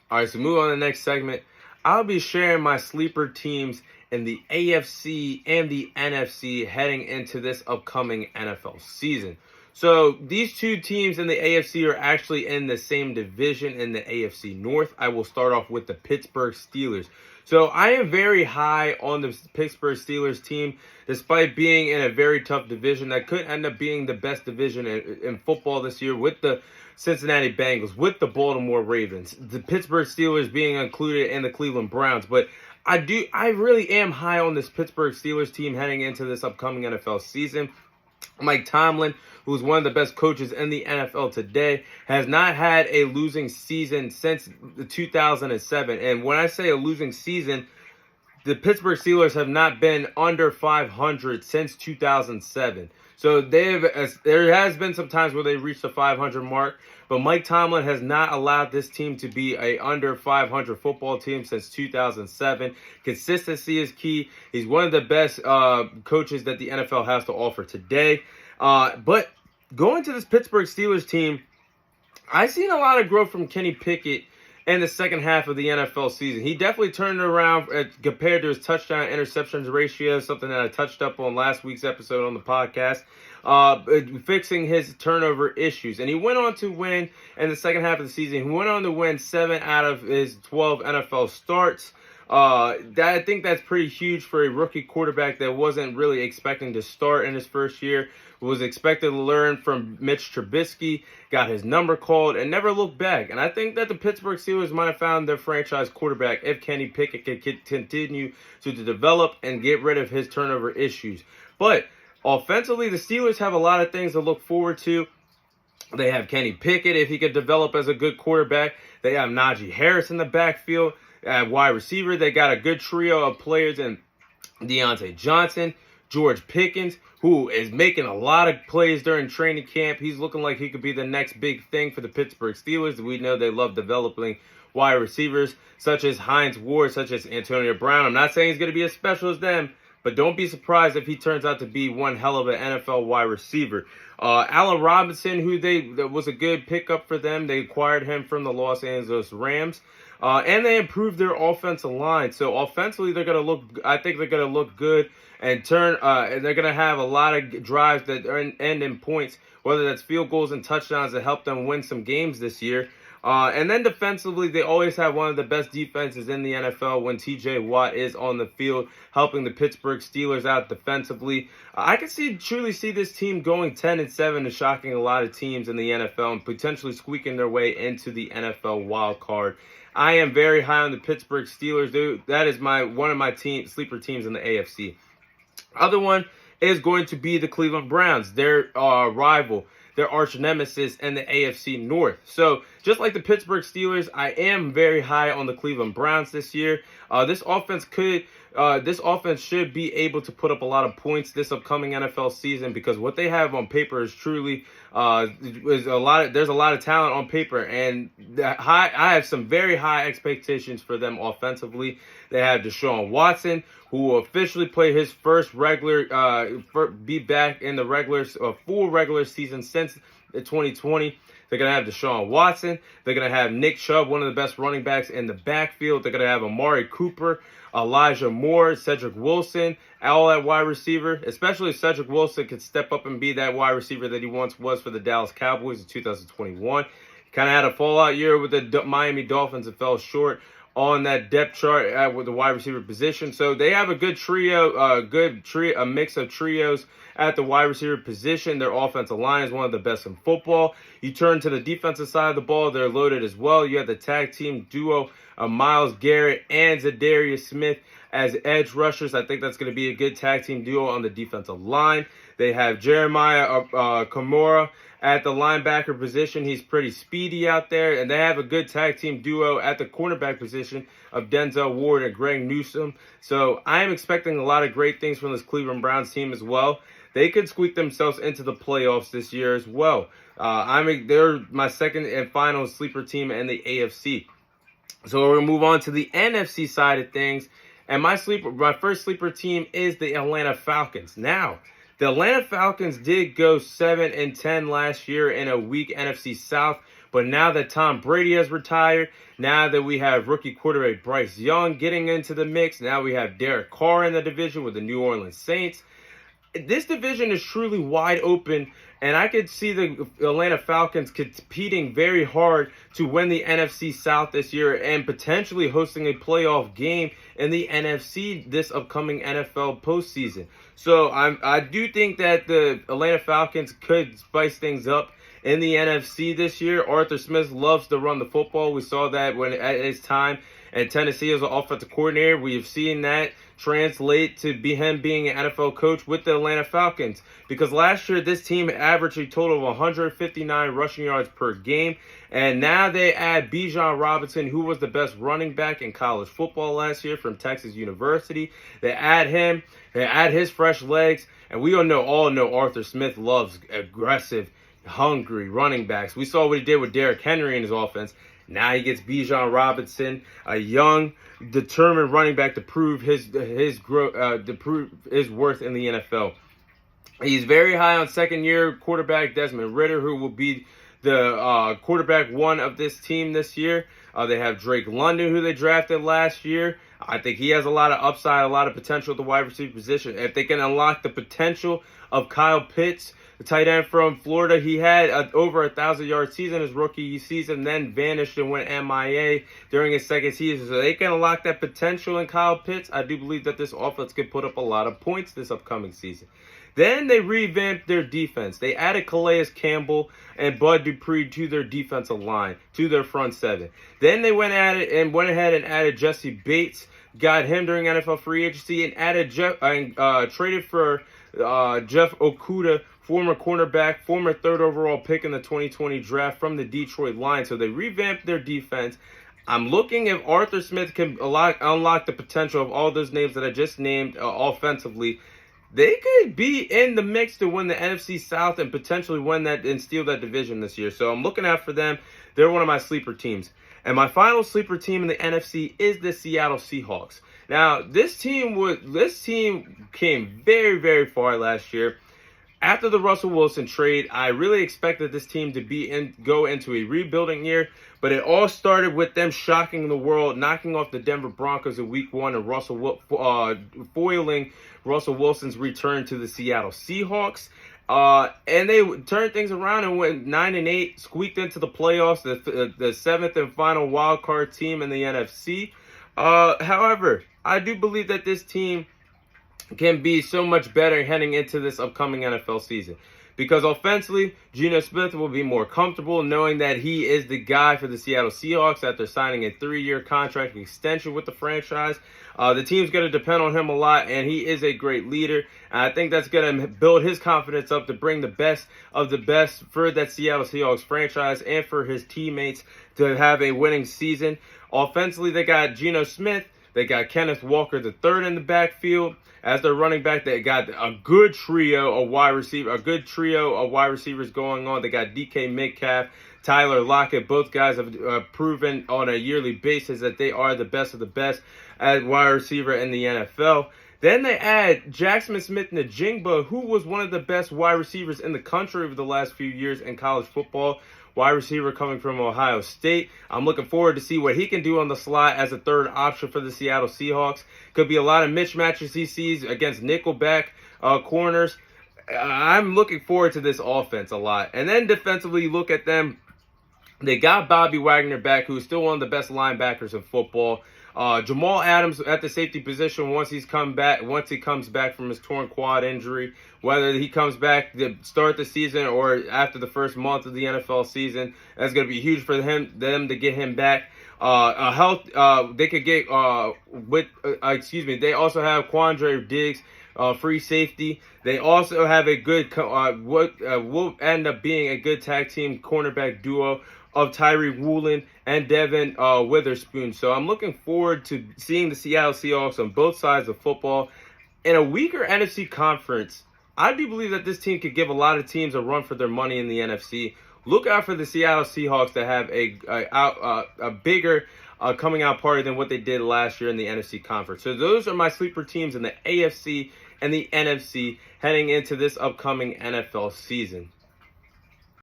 All right, so move on to the next segment. I'll be sharing my sleeper teams in the AFC and the NFC heading into this upcoming NFL season. So these two teams in the AFC are actually in the same division in the AFC North. I will start off with the Pittsburgh Steelers. So I am very high on the Pittsburgh Steelers team, despite being in a very tough division that could end up being the best division in football this year, with the Cincinnati Bengals, with the Baltimore Ravens, the Pittsburgh Steelers being included in the Cleveland Browns. But I really am high on this Pittsburgh Steelers team heading into this upcoming NFL season. Mike Tomlin, who's one of the best coaches in the NFL today, has not had a losing season since 2007. And when I say a losing season, the Pittsburgh Steelers have not been under 500 since 2007. So there has been some times where they reached the 500 mark, but Mike Tomlin has not allowed this team to be a under 500 football team since 2007. Consistency is key. He's one of the best coaches that the NFL has to offer today. But going to this Pittsburgh Steelers team, I've seen a lot of growth from Kenny Pickett in the second half of the NFL season. He definitely turned it around compared to his touchdown-interceptions ratio, something that I touched up on last week's episode on the podcast, fixing his turnover issues. And he went on to win in the second half of the season. He went on to win 7 out of his 12 NFL starts. I think that's pretty huge for a rookie quarterback that wasn't really expecting to start in his first year, was expected to learn from Mitch Trubisky, got his number called, and never looked back. And I think that the Pittsburgh Steelers might have found their franchise quarterback if Kenny Pickett could continue to develop and get rid of his turnover issues. But offensively, the Steelers have a lot of things to look forward to. They have Kenny Pickett if he could develop as a good quarterback. They have Najee Harris in the backfield. At wide receiver, they got a good trio of players in Deontay Johnson, George Pickens, who is making a lot of plays during training camp. He's looking like he could be the next big thing for the Pittsburgh Steelers. We know they love developing wide receivers such as Hines Ward, such as Antonio Brown. I'm not saying he's going to be as special as them, but don't be surprised if he turns out to be one hell of an NFL wide receiver. Allen Robinson, that was a good pickup for them. They acquired him from the Los Angeles Rams. And they improved their offensive line. So offensively, I think they're going to look good and and they're going to have a lot of drives that end in points, whether that's field goals and touchdowns that help them win some games this year. And then defensively, they always have one of the best defenses in the NFL when TJ Watt is on the field, helping the Pittsburgh Steelers out defensively. I can truly see this team going 10-7 and shocking a lot of teams in the NFL and potentially squeaking their way into the NFL wild card. I am very high on the Pittsburgh Steelers, dude. That is one of my sleeper teams in the AFC. Other one is going to be the Cleveland Browns, their rival, their arch nemesis in the AFC North. So just like the Pittsburgh Steelers, I am very high on the Cleveland Browns this year. This offense should be able to put up a lot of points this upcoming NFL season because what they have on paper is truly there's a lot of talent on paper, and I have some very high expectations for them offensively. They have Deshaun Watson, who will officially play his first be back in the full regular season since 2020. They're going to have Deshaun Watson. They're going to have Nick Chubb, one of the best running backs in the backfield. They're going to have Amari Cooper, Elijah Moore, Cedric Wilson, all at wide receiver, especially if Cedric Wilson could step up and be that wide receiver that he once was for the Dallas Cowboys in 2021. Kind of had a fallout year with the Miami Dolphins and fell short on that depth chart with the wide receiver position. So they have a good a mix of trios at the wide receiver position. Their offensive line is one of the best in football. You turn to the defensive side of the ball, they're loaded as well. You have the tag team duo of Myles Garrett and Zadarius Smith as edge rushers. I think that's going to be a good tag team duo on the defensive line. They have Jeremiah Kamara at the linebacker position. He's pretty speedy out there. And they have a good tag team duo at the cornerback position of Denzel Ward and Greg Newsome. So I am expecting a lot of great things from this Cleveland Browns team as well. They could squeak themselves into the playoffs this year as well. They're my second and final sleeper team in the AFC. So we're going to move on to the NFC side of things. And my first sleeper team is the Atlanta Falcons. Now, the Atlanta Falcons did go 7-10 last year in a weak NFC South But now that Tom Brady has retired, now that we have rookie quarterback Bryce Young getting into the mix, now we have Derek Carr in the division with the New Orleans Saints. This division is truly wide open, and I could see the Atlanta Falcons competing very hard to win the NFC South this year and potentially hosting a playoff game in the NFC this upcoming NFL postseason. So I do think that the Atlanta Falcons could spice things up in the NFC this year. Arthur Smith loves to run the football. We saw that when at his time at Tennessee as an offensive coordinator. We have seen that translate to him being an NFL coach with the Atlanta Falcons, because last year this team averaged a total of 159 rushing yards per game, and now they add Bijan Robinson, who was the best running back in college football last year from Texas University. They add him, they add his fresh legs, and we all know Arthur Smith loves aggressive, hungry running backs. We saw what he did with Derrick Henry in his offense. Now he gets Bijan Robinson, a young, determined running back to prove his worth in the NFL. He's very high on second-year quarterback Desmond Ridder, who will be the quarterback one of this team this year. They have Drake London, who they drafted last year. I think he has a lot of upside, a lot of potential at the wide receiver position. If they can unlock the potential of Kyle Pitts, the tight end from Florida, he had over 1,000-yard season his rookie season, then vanished and went MIA during his second season. So they can unlock that potential in Kyle Pitts. I do believe that this offense could put up a lot of points this upcoming season. Then they revamped their defense. They added Calais Campbell and Bud Dupree to their defensive line, to their front seven. Then they went ahead and added Jesse Bates, got him during NFL free agency, and traded for Jeff Okudah, former cornerback, former third overall pick in the 2020 draft from the Detroit Lions. So they revamped their defense. I'm looking if Arthur Smith can unlock the potential of all those names that I just named offensively. They could be in the mix to win the NFC South and potentially win that and steal that division this year. So I'm looking out for them. They're one of my sleeper teams. And my final sleeper team in the NFC is the Seattle Seahawks. Now, this team came very, very far last year. After the Russell Wilson trade, I really expected this team to go into a rebuilding year, but it all started with them shocking the world, knocking off the Denver Broncos in Week 1 and foiling Russell Wilson's return to the Seattle Seahawks. And they turned things around and went 9-8, squeaked into the playoffs, the seventh and final wild card team in the NFC. However, I do believe that this team can be so much better heading into this upcoming NFL season, because offensively, Geno Smith will be more comfortable knowing that he is the guy for the Seattle Seahawks after signing a 3-year contract extension with the franchise. The team's going to depend on him a lot, and he is a great leader. And I think that's going to build his confidence up to bring the best of the best for that Seattle Seahawks franchise and for his teammates to have a winning season. Offensively, they got Geno Smith. They got Kenneth Walker III in the backfield. As their running back, they got a good trio of wide receivers going on. They got DK Metcalf, Tyler Lockett. Both guys have proven on a yearly basis that they are the best of the best at wide receiver in the NFL. Then they add Jackson Smith-Njigba, who was one of the best wide receivers in the country over the last few years in college football. Wide receiver coming from Ohio State. I'm looking forward to see what he can do on the slot as a third option for the Seattle Seahawks. Could be a lot of mismatches he sees against nickelback corners. I'm looking forward to this offense a lot. And then defensively, you look at them. They got Bobby Wagner back, who is still one of the best linebackers in football. Jamal Adams at the safety position once he comes back from his torn quad injury, whether he comes back to start the season or after the first month of the NFL season, that's going to be huge for them to get him back. They could get they also have Quandre Diggs, free safety. They also have a good will end up being a good tag team cornerback duo of Tyree Woolen and Devin Witherspoon. So I'm looking forward to seeing the Seattle Seahawks on both sides of football. In a weaker NFC conference, I do believe that this team could give a lot of teams a run for their money in the NFC. Look out for the Seattle Seahawks to have a bigger coming out party than what they did last year in the NFC conference. So those are my sleeper teams in the AFC and the NFC heading into this upcoming NFL season.